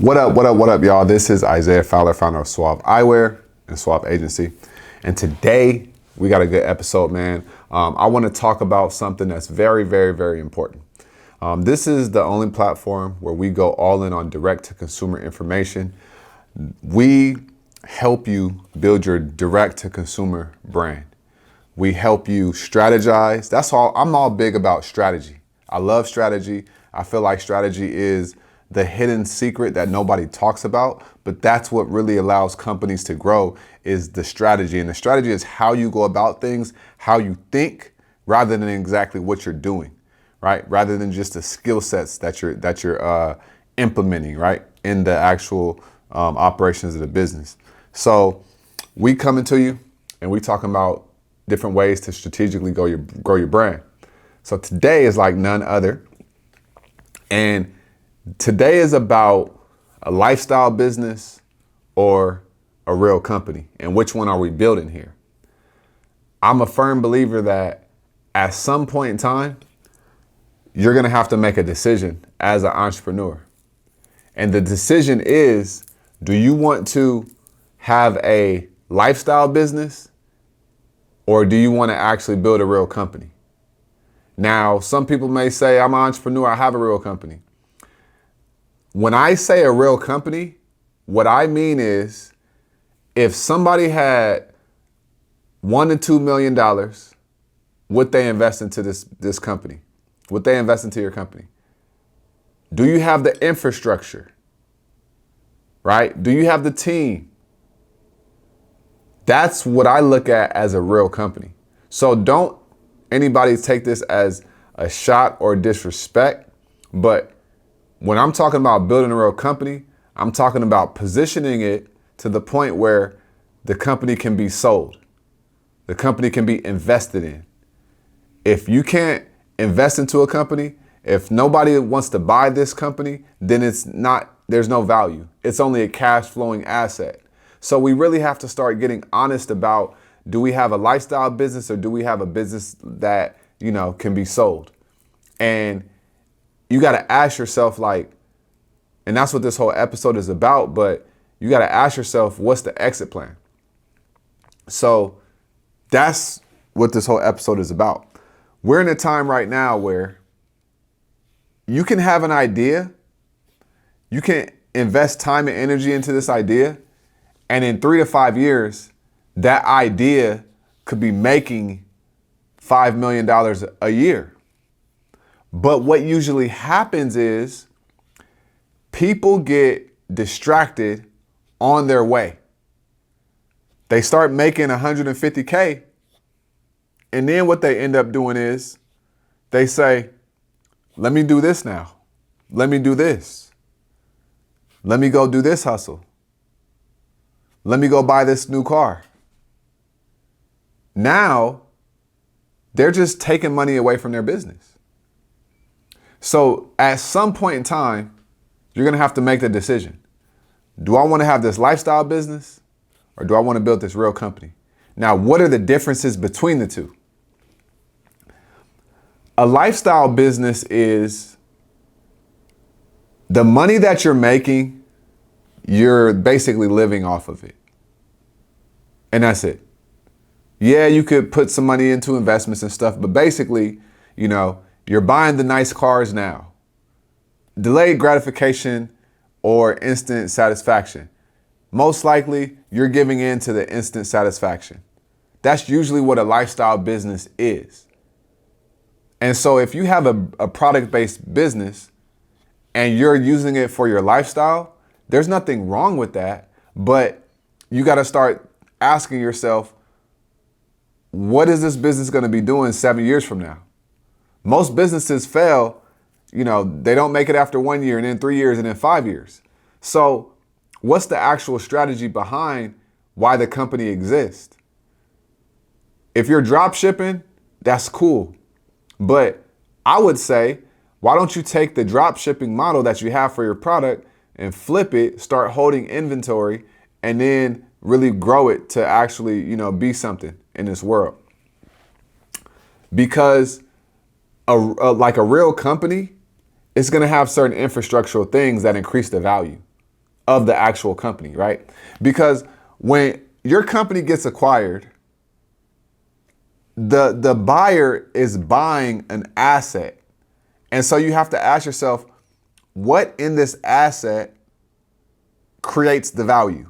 What up, y'all? This is Isaiah Fowler, founder of SWAV Eyewear and SWAV Agency. And today we got a good episode, man. I want to talk about something that's very, very, very important. This is the only platform where we go all in on direct to consumer information. We help you build your direct to consumer brand. We help you strategize. That's all. I'm all big about strategy. I love strategy. I feel like strategy is the hidden secret that nobody talks about, but that's what really allows companies to grow is the strategy. And the strategy is how you go about things, how you think, rather than exactly what you're doing, right? Rather than just the skill sets that you're implementing, right, in the actual operations of the business. So we coming to you and we talking about different ways to strategically grow your brand. So today is like none other. And today is about a lifestyle business or a real company, and which one are we building here? I'm a firm believer that at some point in time, you're gonna have to make a decision as an entrepreneur. And the decision is, do you want to have a lifestyle business or do you want to actually build a real company? Now, some people may say, I'm an entrepreneur, I have a real company. When I say a real company, what I mean is if somebody had $1 to $2 million, would they invest into this company? Would they invest into your company? Do you have the infrastructure? Right? Do you have the team? That's what I look at as a real company. So don't anybody take this as a shot or disrespect, but when I'm talking about building a real company, I'm talking about positioning it to the point where the company can be sold. The company can be invested in. If you can't invest into a company, if nobody wants to buy this company, then there's no value. It's only a cash flowing asset. So we really have to start getting honest about, do we have a lifestyle business or do we have a business that, can be sold? And you got to ask yourself, and that's what this whole episode is about, but you got to ask yourself, what's the exit plan? So that's what this whole episode is about. We're in a time right now where you can have an idea, you can invest time and energy into this idea, and in 3 to 5 years, that idea could be making $5 million a year. But what usually happens is people get distracted on their way. They start making 150K, and then what they end up doing is they say, let me do this now. Let me do this. Let me go do this hustle. Let me go buy this new car. Now, they're just taking money away from their business. So at some point in time, you're going to have to make the decision. Do I want to have this lifestyle business or do I want to build this real company? Now, what are the differences between the two? A lifestyle business is the money that you're making, you're basically living off of it. And that's it. Yeah, you could put some money into investments and stuff, but basically, you're buying the nice cars now. Delayed gratification or instant satisfaction. Most likely, you're giving in to the instant satisfaction. That's usually what a lifestyle business is. And so if you have a product-based business and you're using it for your lifestyle, there's nothing wrong with that, but you got to start asking yourself, what is this business going to be doing 7 years from now? Most businesses fail, they don't make it after 1 year and then 3 years and then 5 years. So what's the actual strategy behind why the company exists? If you're drop shipping, that's cool. But I would say, why don't you take the drop shipping model that you have for your product and flip it, start holding inventory, and then really grow it to actually, be something in this world? Because like a real company, it's going to have certain infrastructural things that increase the value. of the actual company, right? Because when your company gets acquired, the buyer is buying an asset. And so you have to ask yourself, what in this asset creates the value?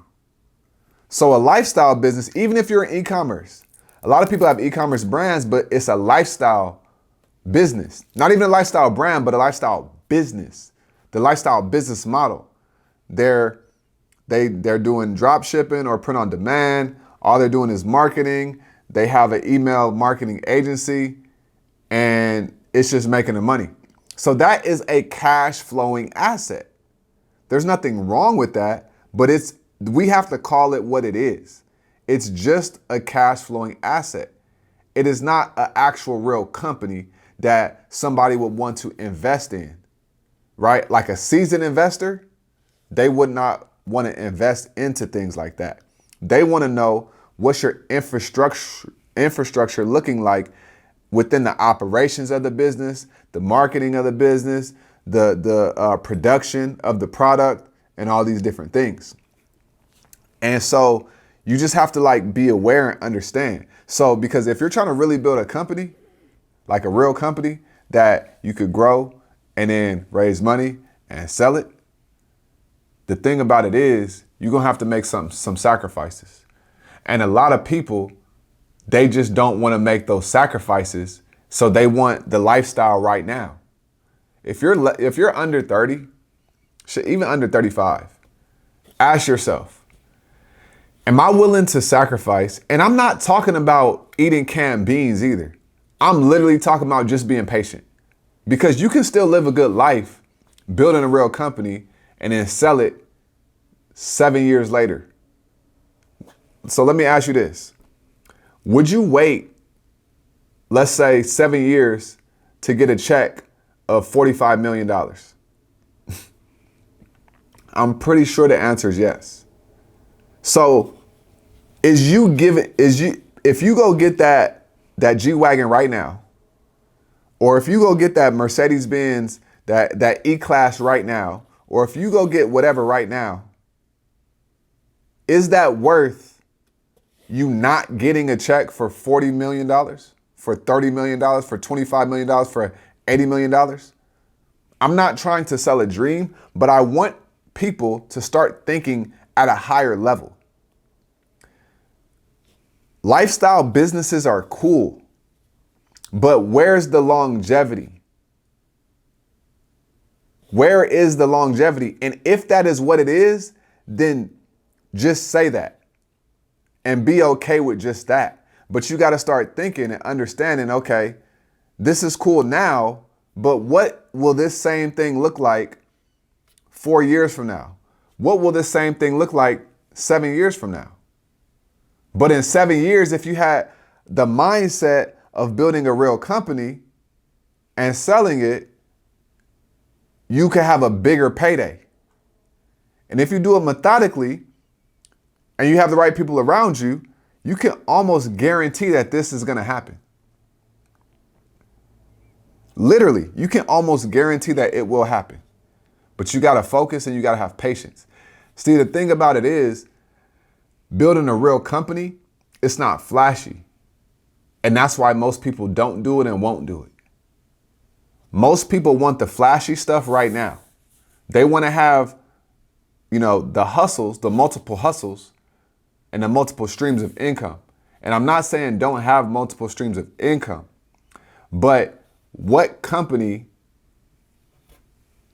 So a lifestyle business, even if you're in e-commerce, a lot of people have e-commerce brands, but it's a lifestyle business. Not even a lifestyle brand, but a lifestyle business. The lifestyle business model. They're doing drop shipping or print on demand. All they're doing is marketing. They have an email marketing agency and it's just making the money. So that is a cash flowing asset. There's nothing wrong with that, but we have to call it what it is. It's just a cash flowing asset. It is not an actual real company that somebody would want to invest in, right? Like a seasoned investor, they would not want to invest into things like that. They want to know what's your infrastructure looking like within the operations of the business, the marketing of the business, the production of the product, and all these different things. And so you just have to like be aware and understand. So because if you're trying to really build a company, like a real company that you could grow and then raise money and sell it, the thing about it is you're gonna have to make some sacrifices. And a lot of people, they just don't want to make those sacrifices, so they want the lifestyle right now. If you're under 30, even under 35, ask yourself, am I willing to sacrifice? And I'm not talking about eating canned beans either. I'm literally talking about just being patient, because you can still live a good life building a real company and then sell it 7 years later. So let me ask you this. Would you wait, let's say 7 years, to get a check of $45 million? I'm pretty sure the answer is yes. So if you go get that G-Wagon right now, or if you go get that Mercedes-Benz, that E-Class right now, or if you go get whatever right now, is that worth you not getting a check for $40 million, for $30 million, for $25 million, for $80 million? I'm not trying to sell a dream, but I want people to start thinking at a higher level. Lifestyle businesses are cool, but where's the longevity? Where is the longevity? And if that is what it is, then just say that and be okay with just that. But you got to start thinking and understanding, okay, this is cool now, but what will this same thing look like 4 years from now? What will this same thing look like 7 years from now? But in 7 years, if you had the mindset of building a real company and selling it, you could have a bigger payday. And if you do it methodically and you have the right people around you, you can almost guarantee that this is going to happen. Literally, you can almost guarantee that it will happen. But you got to focus and you got to have patience. See, the thing about it is, building a real company, it's not flashy. And that's why most people don't do it and won't do it. Most people want the flashy stuff right now. They want to have, the hustles, the multiple hustles, and the multiple streams of income. And I'm not saying don't have multiple streams of income, but what company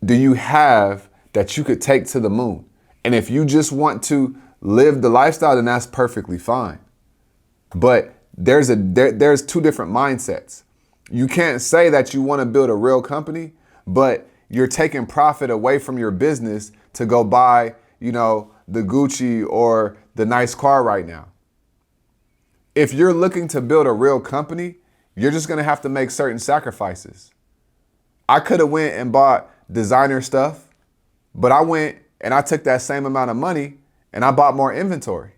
do you have that you could take to the moon? And if you just want to live the lifestyle, then that's perfectly fine. But there's two different mindsets. You can't say that you want to build a real company, but you're taking profit away from your business to go buy, the Gucci or the nice car right now. If you're looking to build a real company, you're just going to have to make certain sacrifices. I could have went and bought designer stuff, but I went and I took that same amount of money and I bought more inventory,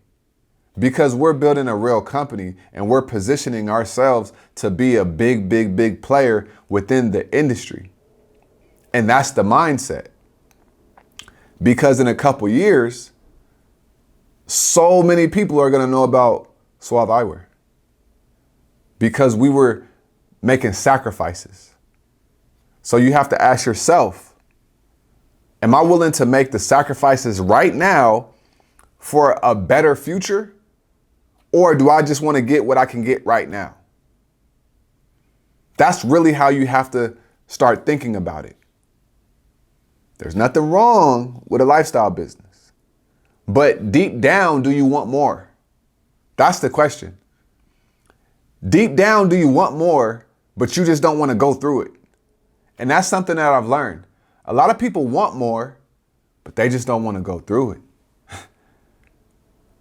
because we're building a real company and we're positioning ourselves to be a big, big, big player within the industry. And that's the mindset. Because in a couple years, so many people are going to know about SWAV eyewear because we were making sacrifices. So you have to ask yourself, am I willing to make the sacrifices right now for a better future? Or do I just want to get what I can get right now? That's really how you have to start thinking about it. There's nothing wrong with a lifestyle business, but deep down, do you want more? That's the question. Deep down, do you want more, but you just don't want to go through it? And that's something that I've learned. A lot of people want more, but they just don't want to go through it.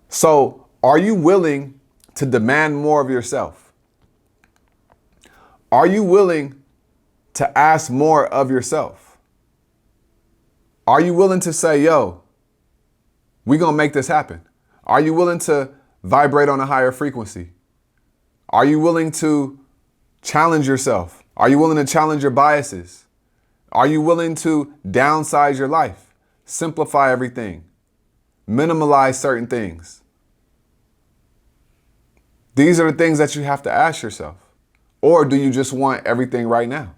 So are you willing to demand more of yourself? Are you willing to ask more of yourself? Are you willing to say, yo, we're going to make this happen? Are you willing to vibrate on a higher frequency? Are you willing to challenge yourself? Are you willing to challenge your biases? Are you willing to downsize your life? Simplify everything. Minimalize certain things. These are the things that you have to ask yourself. Or do you just want everything right now?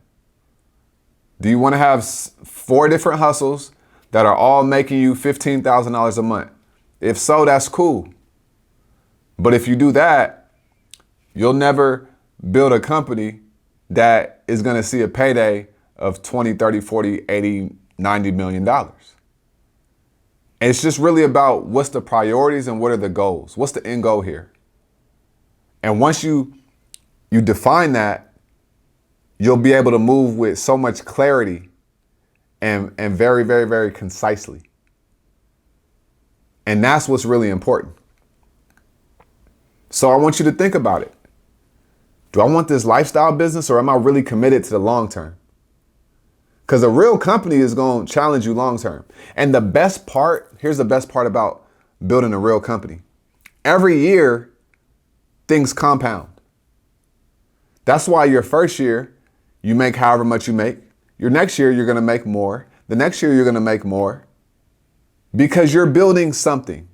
Do you want to have 4 different hustles that are all making you $15,000 a month? If so, that's cool. But if you do that, you'll never build a company that is going to see a payday of 20, 30, 40, 80, 90 million dollars. And it's just really about what's the priorities and what are the goals? What's the end goal here? And once you define that, you'll be able to move with so much clarity and very, very, very concisely. And that's what's really important. So I want you to think about it. Do I want this lifestyle business or am I really committed to the long term? Because a real company is going to challenge you long term. And the best part, here's the best part about building a real company. Every year, things compound. That's why your first year, you make however much you make. Your next year, you're going to make more. The next year, you're going to make more because you're building something.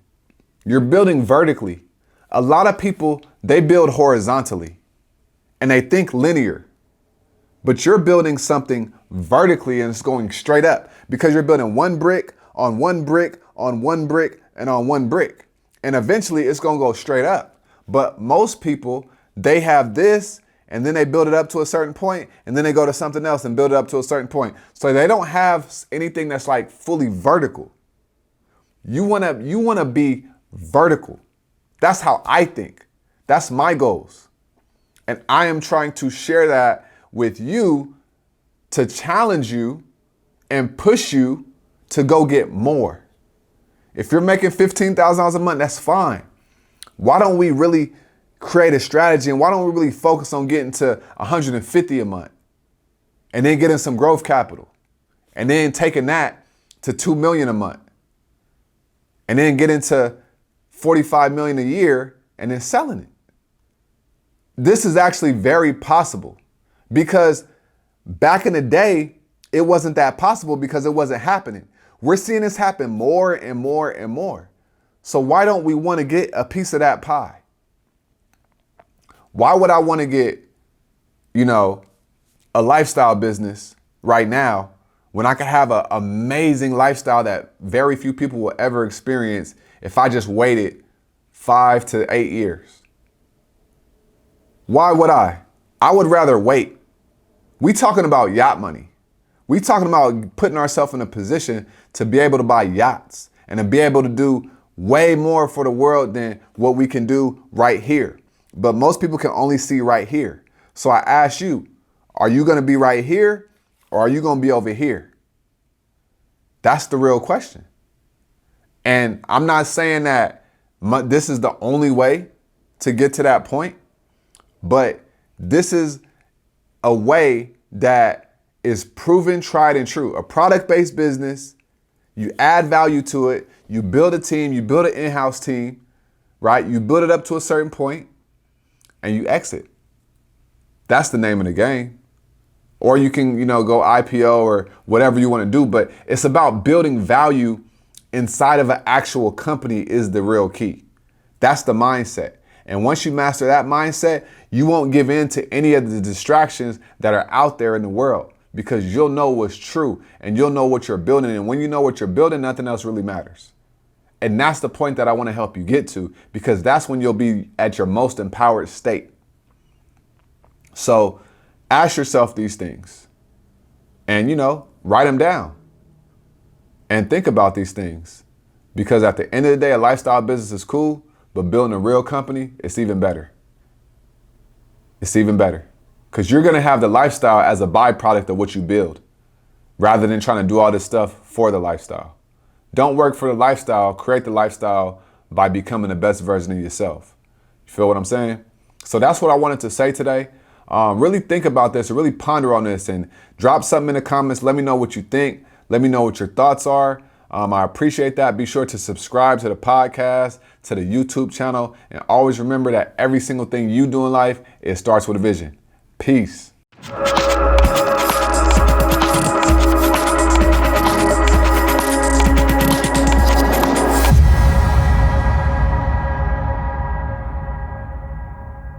You're building vertically. A lot of people, they build horizontally and they think linear, but you're building something vertically and it's going straight up because you're building one brick on one brick on one brick and on one brick. And eventually it's going to go straight up. But most people, they have this and then they build it up to a certain point, and then they go to something else and build it up to a certain point. So they don't have anything that's like fully vertical. You wanna be vertical. That's how I think. That's my goals. And I am trying to share that with you to challenge you and push you to go get more. If you're making $15,000 a month, that's fine. Why don't we really create a strategy and why don't we really focus on getting to 150 a month and then getting some growth capital and then taking that to 2 million a month and then getting to 45 million a year and then selling it. This is actually very possible because back in the day, it wasn't that possible because it wasn't happening. We're seeing this happen more and more and more. So why don't we want to get a piece of that pie? Why would I want to get, a lifestyle business right now when I could have an amazing lifestyle that very few people will ever experience if I just waited 5 to 8 years? Why would I? I would rather wait. We talking about yacht money. We talking about putting ourselves in a position to be able to buy yachts and to be able to do way more for the world than what we can do right here. But most people can only see right here. So I ask you, are you going to be right here or are you going to be over here? That's the real question. And I'm not saying that this is the only way to get to that point, but this is a way that is proven, tried and true. A product-based business, you add value to it, you build a team, you build an in-house team, right? You build it up to a certain point and you exit. That's the name of the game. Or you can, go IPO or whatever you want to do, but it's about building value inside of an actual company is the real key. That's the mindset. And once you master that mindset, you won't give in to any of the distractions that are out there in the world, because you'll know what's true and you'll know what you're building. And when you know what you're building, nothing else really matters. And that's the point that I want to help you get to, because that's when you'll be at your most empowered state. So ask yourself these things and, write them down and think about these things, because at the end of the day, a lifestyle business is cool, but building a real company, it's even better. It's even better because you're going to have the lifestyle as a byproduct of what you build, rather than trying to do all this stuff for the lifestyle. Don't work for the lifestyle, create the lifestyle by becoming the best version of yourself. You feel what I'm saying? So that's what I wanted to say today. Really think about this and really ponder on this and drop something in the comments. Let me know what you think. Let me know what your thoughts are. I appreciate that. Be sure to subscribe to the podcast, to the YouTube channel, and always remember that every single thing you do in life, it starts with a vision. Peace.